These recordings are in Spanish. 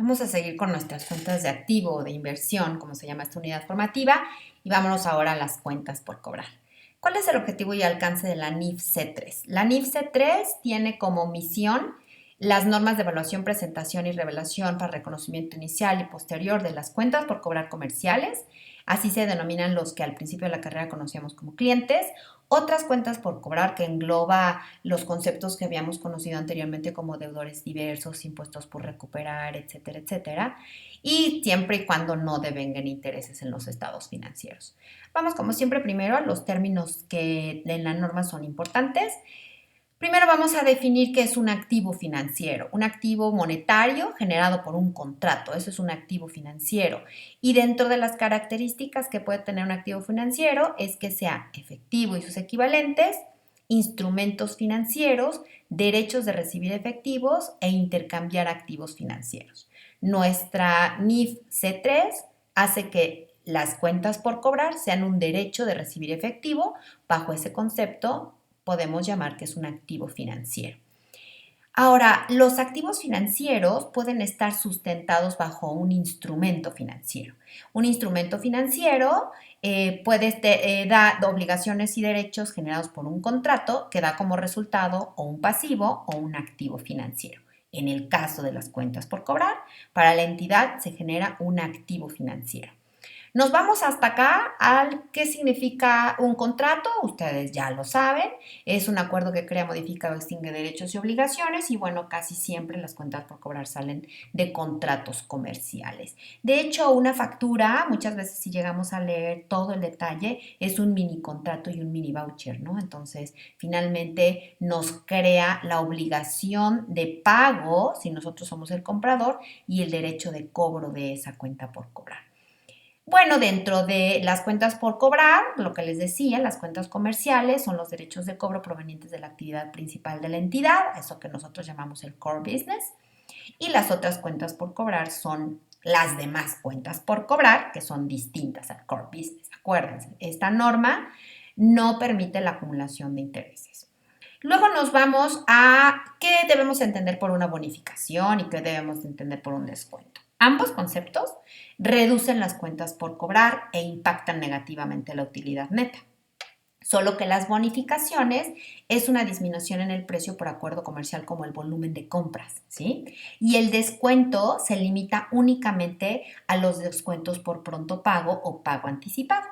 Vamos a seguir con nuestras cuentas de activo o de inversión, como se llama esta unidad formativa, y vámonos ahora a las cuentas por cobrar. ¿Cuál es el objetivo y alcance de la NIF C3? La NIF C3 tiene como misión las normas de evaluación, presentación y revelación para reconocimiento inicial y posterior de las cuentas por cobrar comerciales. Así se denominan los que al principio de la carrera conocíamos como clientes. Otras cuentas por cobrar que engloba los conceptos que habíamos conocido anteriormente como deudores diversos, impuestos por recuperar, etcétera, etcétera. Y siempre y cuando no devengan intereses en los estados financieros. Vamos como siempre primero a los términos que en la norma son importantes. Primero vamos a definir qué es un activo financiero. Un activo monetario generado por un contrato. Eso es un activo financiero. Y dentro de las características que puede tener un activo financiero es que sea efectivo y sus equivalentes, instrumentos financieros, derechos de recibir efectivos e intercambiar activos financieros. Nuestra NIF C3 hace que las cuentas por cobrar sean un derecho de recibir efectivo. Bajo ese concepto podemos llamar que es un activo financiero. Ahora, los activos financieros pueden estar sustentados bajo un instrumento financiero. Un instrumento financiero da obligaciones y derechos generados por un contrato que da como resultado o un pasivo o un activo financiero. En el caso de las cuentas por cobrar, para la entidad se genera un activo financiero. Nos vamos hasta acá al qué significa un contrato, ustedes ya lo saben, es un acuerdo que crea, modifica o extingue derechos y obligaciones y bueno, casi siempre las cuentas por cobrar salen de contratos comerciales. De hecho, una factura, muchas veces si llegamos a leer todo el detalle, es un mini contrato y un mini voucher, ¿no? Entonces, finalmente nos crea la obligación de pago, si nosotros somos el comprador, y el derecho de cobro de esa cuenta por cobrar. Bueno, dentro de las cuentas por cobrar, lo que les decía, las cuentas comerciales son los derechos de cobro provenientes de la actividad principal de la entidad, eso que nosotros llamamos el core business, y las otras cuentas por cobrar son las demás cuentas por cobrar, que son distintas al core business. Acuérdense, esta norma no permite la acumulación de intereses. Luego nos vamos a qué debemos entender por una bonificación y qué debemos entender por un descuento. Ambos conceptos reducen las cuentas por cobrar e impactan negativamente la utilidad neta. Solo que las bonificaciones es una disminución en el precio por acuerdo comercial como el volumen de compras, ¿sí? Y el descuento se limita únicamente a los descuentos por pronto pago o pago anticipado.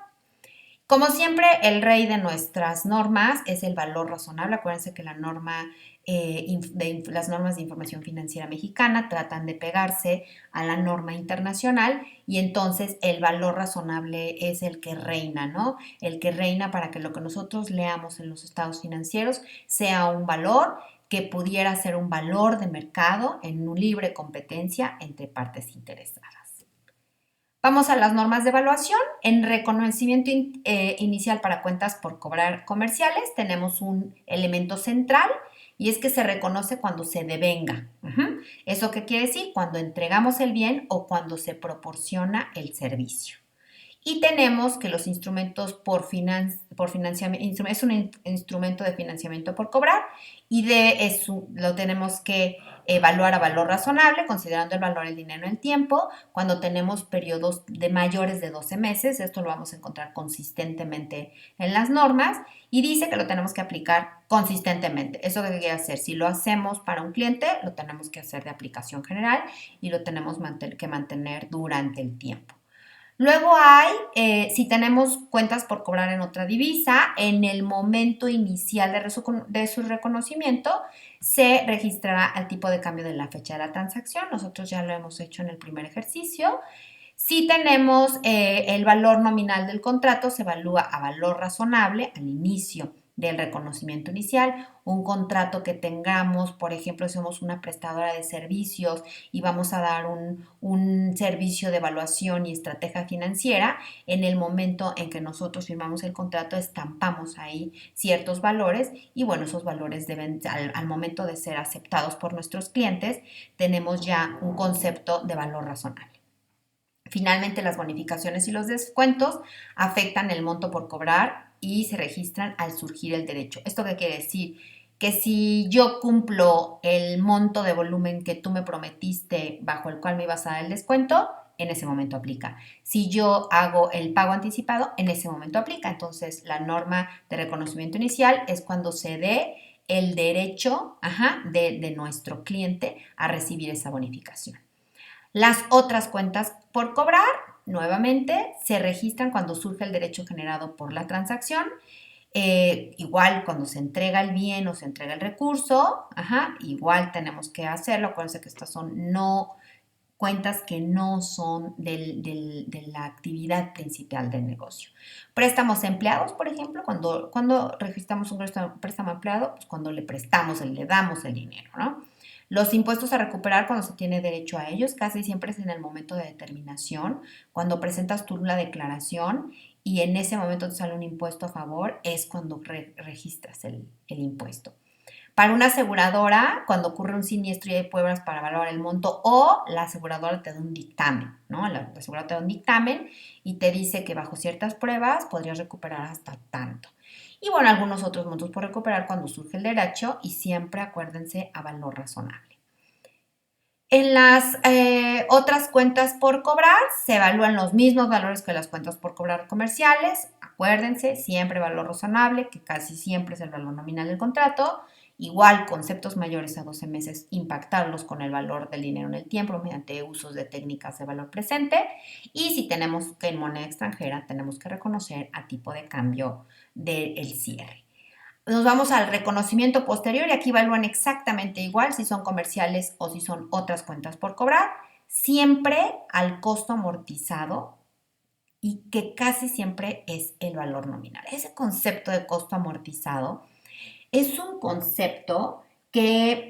Como siempre, el rey de nuestras normas es el valor razonable. Acuérdense que las normas de información financiera mexicana tratan de pegarse a la norma internacional y entonces el valor razonable es el que reina, ¿no? El que reina para que lo que nosotros leamos en los estados financieros sea un valor que pudiera ser un valor de mercado en una libre competencia entre partes interesadas. Vamos a las normas de evaluación. En reconocimiento inicial para cuentas por cobrar comerciales tenemos un elemento central y es que se reconoce cuando se devenga. ¿Eso qué quiere decir? Cuando entregamos el bien o cuando se proporciona el servicio. Y tenemos que los instrumentos por financiamiento, es un instrumento de financiamiento por cobrar y lo tenemos que evaluar a valor razonable, considerando el valor del dinero en el tiempo, cuando tenemos periodos de mayores de 12 meses, esto lo vamos a encontrar consistentemente en las normas, y dice que lo tenemos que aplicar consistentemente. ¿Eso qué quiere hacer? Si lo hacemos para un cliente, lo tenemos que hacer de aplicación general y lo tenemos que mantener durante el tiempo. Luego hay, si tenemos cuentas por cobrar en otra divisa, en el momento inicial de su reconocimiento, se registrará el tipo de cambio de la fecha de la transacción. Nosotros ya lo hemos hecho en el primer ejercicio. Si tenemos el valor nominal del contrato, se evalúa a valor razonable al inicio del reconocimiento inicial. Un contrato que tengamos, por ejemplo, si somos una prestadora de servicios y vamos a dar un servicio de evaluación y estrategia financiera, en el momento en que nosotros firmamos el contrato, estampamos ahí ciertos valores y bueno, esos valores deben, al momento de ser aceptados por nuestros clientes, tenemos ya un concepto de valor razonable. Finalmente, las bonificaciones y los descuentos afectan el monto por cobrar y se registran al surgir el derecho. ¿Esto qué quiere decir? que si yo cumplo el monto de volumen que tú me prometiste bajo el cual me ibas a dar el descuento, en ese momento aplica. Si yo hago el pago anticipado, en ese momento aplica. Entonces, la norma de reconocimiento inicial es cuando se dé el derecho de nuestro cliente a recibir esa bonificación. Las otras cuentas por cobrar, nuevamente, se registran cuando surge el derecho generado por la transacción. Igual cuando se entrega el bien o se entrega el recurso, igual tenemos que hacerlo. Acuérdense que estas son no cuentas que no son de la actividad principal del negocio. Préstamos empleados, por ejemplo, cuando registramos un préstamo empleado, pues cuando le prestamos, le damos el dinero, ¿no? Los impuestos a recuperar cuando se tiene derecho a ellos, casi siempre es en el momento de determinación, cuando presentas tú la declaración y en ese momento te sale un impuesto a favor, es cuando registras el impuesto. Para una aseguradora, cuando ocurre un siniestro y hay pruebas para evaluar el monto, o la aseguradora te da un dictamen, ¿no? La aseguradora te da un dictamen y te dice que bajo ciertas pruebas podrías recuperar hasta tanto. Y bueno, algunos otros montos por recuperar cuando surge el derecho y siempre acuérdense a valor razonable. En las otras cuentas por cobrar se evalúan los mismos valores que las cuentas por cobrar comerciales. Acuérdense, siempre valor razonable, que casi siempre es el valor nominal del contrato. Igual, conceptos mayores a 12 meses, impactarlos con el valor del dinero en el tiempo mediante usos de técnicas de valor presente. Y si tenemos que en moneda extranjera, tenemos que reconocer a tipo de cambio del cierre. Nos vamos al reconocimiento posterior y aquí evalúan exactamente igual si son comerciales o si son otras cuentas por cobrar, siempre al costo amortizado y que casi siempre es el valor nominal. Ese concepto de costo amortizado es un concepto que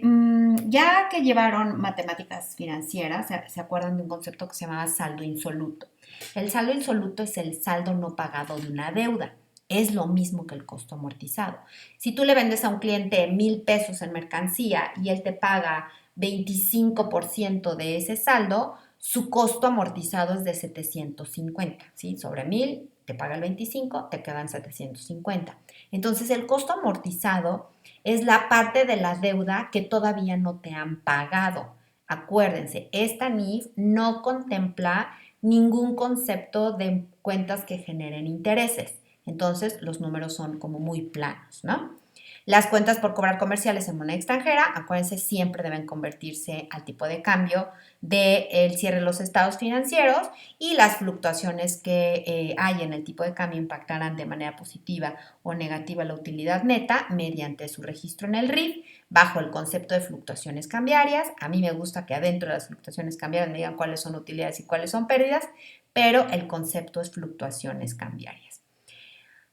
ya que llevaron matemáticas financieras, se acuerdan de un concepto que se llamaba saldo insoluto. El saldo insoluto es el saldo no pagado de una deuda. Es lo mismo que el costo amortizado. Si tú le vendes a un cliente 1,000 pesos en mercancía y él te paga 25% de ese saldo, su costo amortizado es de 750, ¿sí? Sobre 1,000 te paga el 25, te quedan 750. Entonces, el costo amortizado es la parte de la deuda que todavía no te han pagado. Acuérdense, esta NIF no contempla ningún concepto de cuentas que generen intereses. Entonces, los números son como muy planos, ¿no? Las cuentas por cobrar comerciales en moneda extranjera, acuérdense, siempre deben convertirse al tipo de cambio del cierre de los estados financieros y las fluctuaciones que hay en el tipo de cambio impactarán de manera positiva o negativa la utilidad neta mediante su registro en el RIF bajo el concepto de fluctuaciones cambiarias. A mí me gusta que adentro de las fluctuaciones cambiarias me digan cuáles son utilidades y cuáles son pérdidas, pero el concepto es fluctuaciones cambiarias.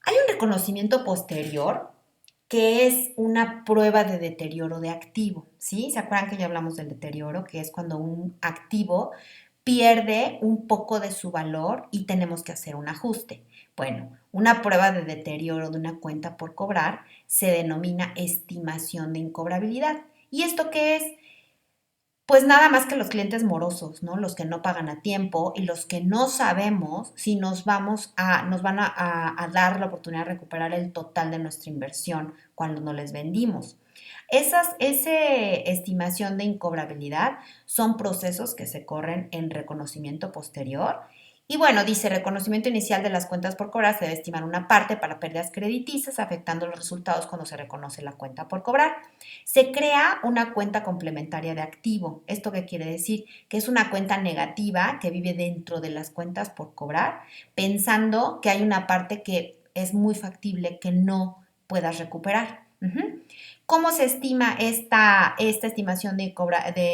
Hay un reconocimiento posterior que es una prueba de deterioro de activo, ¿sí? ¿Se acuerdan que ya hablamos del deterioro? Que es cuando un activo pierde un poco de su valor y tenemos que hacer un ajuste. Bueno, una prueba de deterioro de una cuenta por cobrar se denomina estimación de incobrabilidad. ¿Y esto qué es? Pues nada más que los clientes morosos, ¿no? Los que no pagan a tiempo y los que no sabemos si nos van a dar la oportunidad de recuperar el total de nuestra inversión cuando no les vendimos. Esa estimación de incobrabilidad son procesos que se corren en reconocimiento posterior. Y bueno, dice, reconocimiento inicial de las cuentas por cobrar se debe estimar una parte para pérdidas crediticias afectando los resultados cuando se reconoce la cuenta por cobrar. Se crea una cuenta complementaria de activo. ¿Esto qué quiere decir? Que es una cuenta negativa que vive dentro de las cuentas por cobrar, pensando que hay una parte que es muy factible que no puedas recuperar. ¿Cómo se estima esta estimación de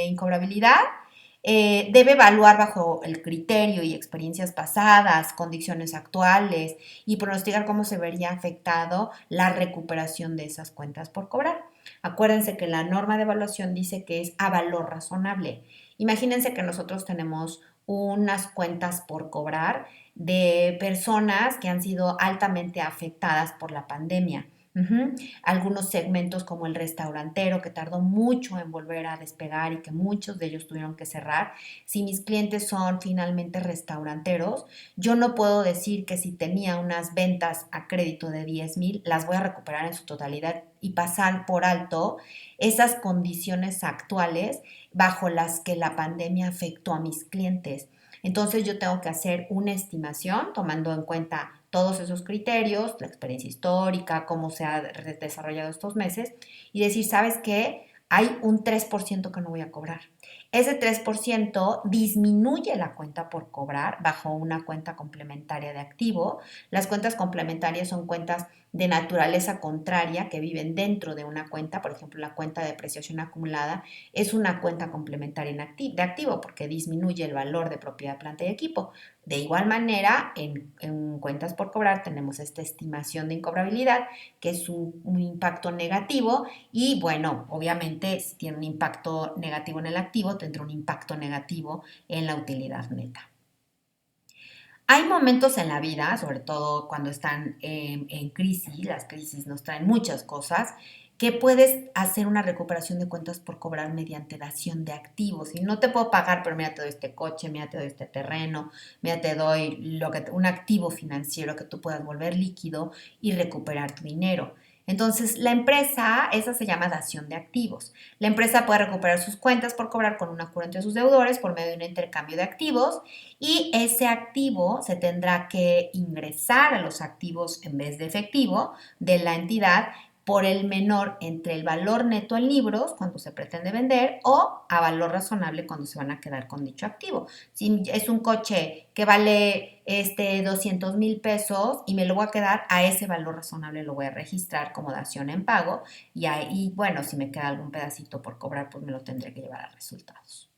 incobrabilidad? Debe evaluar bajo el criterio y experiencias pasadas, condiciones actuales y pronosticar cómo se vería afectado la recuperación de esas cuentas por cobrar. Acuérdense que la norma de evaluación dice que es a valor razonable. Imagínense que nosotros tenemos unas cuentas por cobrar de personas que han sido altamente afectadas por la pandemia. Ujú. Algunos segmentos como el restaurantero, que tardó mucho en volver a despegar y que muchos de ellos tuvieron que cerrar. Si mis clientes son finalmente restauranteros, yo no puedo decir que si tenía unas ventas a crédito de 10,000, las voy a recuperar en su totalidad y pasar por alto esas condiciones actuales bajo las que la pandemia afectó a mis clientes. Entonces yo tengo que hacer una estimación tomando en cuenta todos esos criterios, la experiencia histórica, cómo se ha desarrollado estos meses y decir, ¿sabes qué? Hay un 3% que no voy a cobrar. Ese 3% disminuye la cuenta por cobrar bajo una cuenta complementaria de activo. Las cuentas complementarias son cuentas de naturaleza contraria que viven dentro de una cuenta. Por ejemplo, la cuenta de depreciación acumulada es una cuenta complementaria de activo porque disminuye el valor de propiedad, planta y equipo. De igual manera, en cuentas por cobrar tenemos esta estimación de incobrabilidad, que es un impacto negativo y bueno, obviamente si tiene un impacto negativo en el activo, tendrá un impacto negativo en la utilidad neta. Hay momentos en la vida, sobre todo cuando están en crisis, las crisis nos traen muchas cosas, que puedes hacer una recuperación de cuentas por cobrar mediante dación de activos. Y no te puedo pagar, pero mira, te doy este coche, mira, te doy este terreno, mira, te doy un activo financiero que tú puedas volver líquido y recuperar tu dinero. Entonces, la empresa, esa se llama dación de activos. La empresa puede recuperar sus cuentas por cobrar con un acuerdo entre sus deudores por medio de un intercambio de activos y ese activo se tendrá que ingresar a los activos en vez de efectivo de la entidad por el menor entre el valor neto en libros cuando se pretende vender o a valor razonable cuando se van a quedar con dicho activo. Si es un coche que vale 200,000 pesos y me lo voy a quedar, a ese valor razonable lo voy a registrar como dación en pago y ahí, bueno, si me queda algún pedacito por cobrar, pues me lo tendré que llevar a resultados.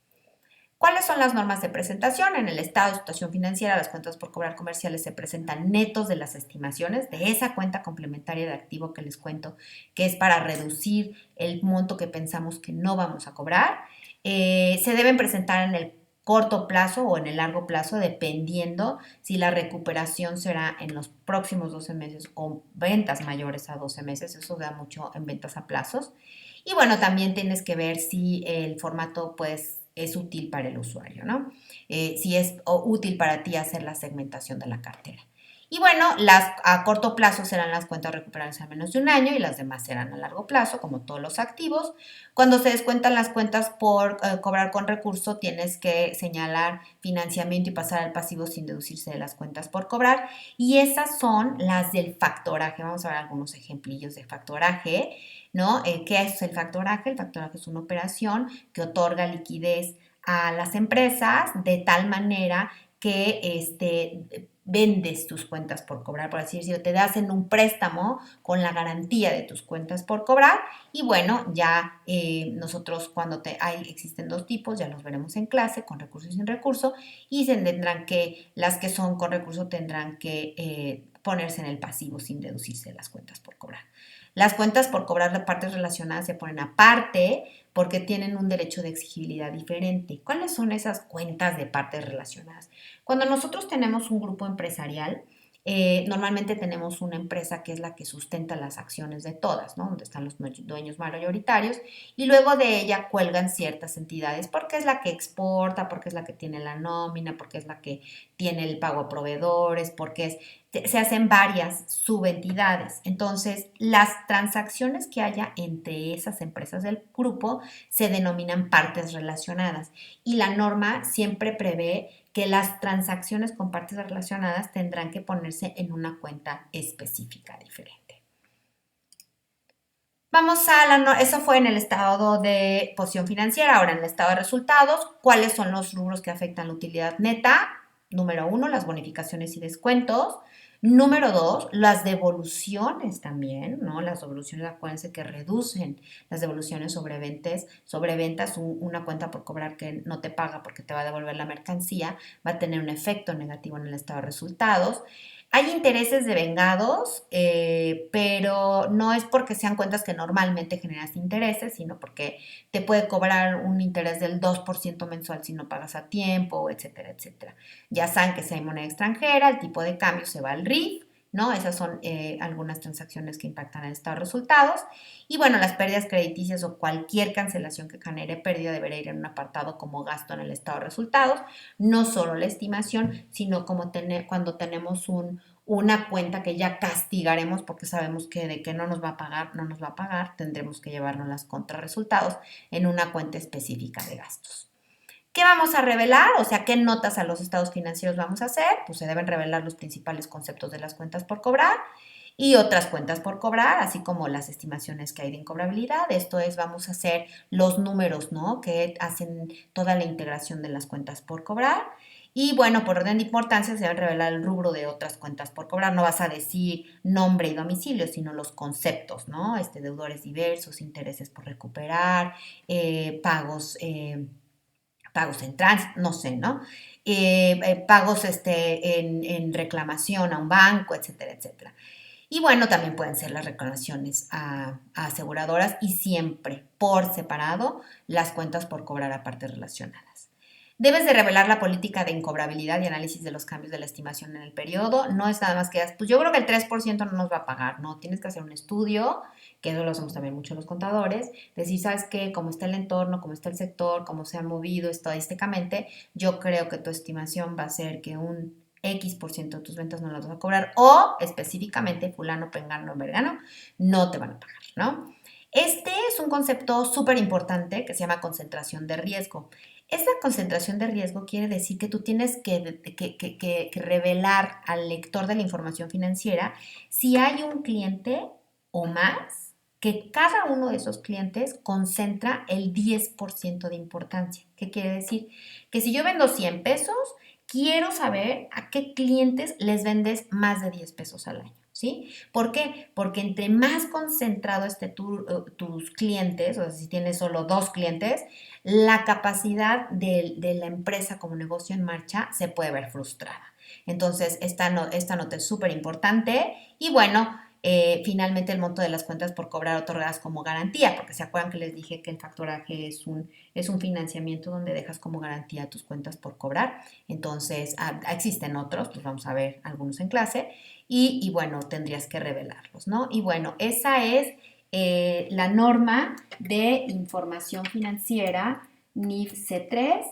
¿Cuáles son las normas de presentación? En el estado de situación financiera, las cuentas por cobrar comerciales se presentan netos de las estimaciones de esa cuenta complementaria de activo que les cuento, que es para reducir el monto que pensamos que no vamos a cobrar. Se deben presentar en el corto plazo o en el largo plazo, dependiendo si la recuperación será en los próximos 12 meses o ventas mayores a 12 meses. Eso da mucho en ventas a plazos. Y bueno, también tienes que ver si el formato pues es útil para el usuario, ¿no? Si es útil para ti hacer la segmentación de la cartera. Y bueno, las a corto plazo serán las cuentas recuperables a menos de un año y las demás serán a largo plazo, como todos los activos. Cuando se descuentan las cuentas por cobrar con recurso, tienes que señalar financiamiento y pasar al pasivo sin deducirse de las cuentas por cobrar. Y esas son las del factoraje. Vamos a ver algunos ejemplillos de factoraje, ¿no? ¿Qué es el factoraje? El factoraje es una operación que otorga liquidez a las empresas de tal manera que vendes tus cuentas por cobrar, por así decirlo, te das en un préstamo con la garantía de tus cuentas por cobrar y bueno, ya nosotros existen dos tipos, ya los veremos en clase, con recurso y sin recurso, y las que son con recurso tendrán que ponerse en el pasivo sin deducirse de las cuentas por cobrar. Las cuentas por cobrar de partes relacionadas se ponen aparte porque tienen un derecho de exigibilidad diferente. ¿Cuáles son esas cuentas de partes relacionadas? Cuando nosotros tenemos un grupo empresarial, normalmente tenemos una empresa que es la que sustenta las acciones de todas, ¿no? Donde están los dueños mayoritarios y luego de ella cuelgan ciertas entidades porque es la que exporta, porque es la que tiene la nómina, porque es la que tiene el pago a proveedores, se hacen varias subentidades. Entonces, las transacciones que haya entre esas empresas del grupo se denominan partes relacionadas y la norma siempre prevé que las transacciones con partes relacionadas tendrán que ponerse en una cuenta específica diferente. Eso fue en el estado de posición financiera, ahora en el estado de resultados, ¿cuáles son los rubros que afectan la utilidad neta? Número uno, las bonificaciones y descuentos. Número dos, las devoluciones también, ¿no? Las devoluciones, acuérdense que reducen las devoluciones sobre ventas, una cuenta por cobrar que no te paga porque te va a devolver la mercancía, va a tener un efecto negativo en el estado de resultados. Hay intereses devengados, pero no es porque sean cuentas que normalmente generas intereses, sino porque te puede cobrar un interés del 2% mensual si no pagas a tiempo, etcétera, etcétera. Ya saben que si hay moneda extranjera, el tipo de cambio se va al RIF ¿no? Esas son algunas transacciones que impactan el estado de resultados. Y bueno, las pérdidas crediticias o cualquier cancelación que genere pérdida deberá ir en un apartado como gasto en el estado de resultados, no solo la estimación, sino como cuando tenemos una cuenta que ya castigaremos porque sabemos que de que no nos va a pagar, no nos va a pagar, tendremos que llevarnos las contrarresultados en una cuenta específica de gastos. ¿Qué vamos a revelar? O sea, ¿qué notas a los estados financieros vamos a hacer? Pues se deben revelar los principales conceptos de las cuentas por cobrar y otras cuentas por cobrar, así como las estimaciones que hay de incobrabilidad. Esto es, vamos a hacer los números, ¿no? Que hacen toda la integración de las cuentas por cobrar. Y bueno, por orden de importancia se debe revelar el rubro de otras cuentas por cobrar. No vas a decir nombre y domicilio, sino los conceptos, ¿no? Deudores diversos, intereses por recuperar, pagos en tránsito, no sé, ¿no? Pagos en reclamación a un banco, etcétera, etcétera. Y bueno, también pueden ser las reclamaciones a aseguradoras y siempre por separado las cuentas por cobrar aparte relacionadas. Debes de revelar la política de incobrabilidad y análisis de los cambios de la estimación en el periodo. No es nada más que, pues yo creo que el 3% no nos va a pagar, no, tienes que hacer un estudio, que eso lo hacemos también mucho los contadores, decir, ¿sabes qué? Cómo está el entorno, cómo está el sector, cómo se ha movido estadísticamente, yo creo que tu estimación va a ser que un X% de tus ventas no las vas a cobrar o específicamente fulano, pengano, vergano, no te van a pagar, ¿no? Este es un concepto súper importante que se llama concentración de riesgo. Esta concentración de riesgo quiere decir que tú tienes que revelar al lector de la información financiera si hay un cliente o más, que cada uno de esos clientes concentra el 10% de importancia. ¿Qué quiere decir? Que si yo vendo 100 pesos, quiero saber a qué clientes les vendes más de 10 pesos al año. ¿Sí? ¿Por qué? Porque entre más concentrado esté tus clientes, o sea, si tienes solo 2 clientes, la capacidad de la empresa como negocio en marcha se puede ver frustrada. Entonces, esta nota es súper importante y bueno, finalmente el monto de las cuentas por cobrar otorgadas como garantía, porque se acuerdan que les dije que el factoraje es un financiamiento donde dejas como garantía tus cuentas por cobrar. Entonces, existen otros, pues vamos a ver algunos en clase y bueno, tendrías que revelarlos, ¿no? Y bueno, esa es la norma de información financiera NIF C3.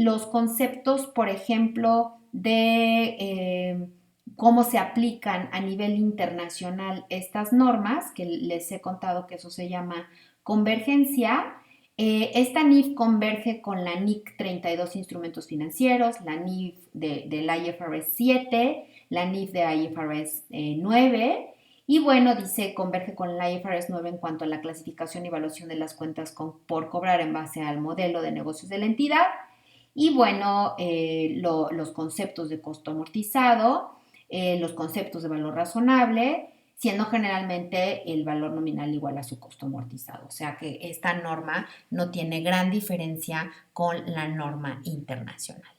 Los conceptos, por ejemplo, de cómo se aplican a nivel internacional estas normas, que les he contado que eso se llama convergencia. Esta NIF converge con la NIC 32 instrumentos financieros, la NIF del IFRS 7, la NIF de IFRS 9 y bueno, dice converge con la IFRS 9 en cuanto a la clasificación y evaluación de las cuentas por cobrar en base al modelo de negocios de la entidad y bueno, los conceptos de costo amortizado, los conceptos de valor razonable, siendo generalmente el valor nominal igual a su costo amortizado. O sea que esta norma no tiene gran diferencia con la norma internacional.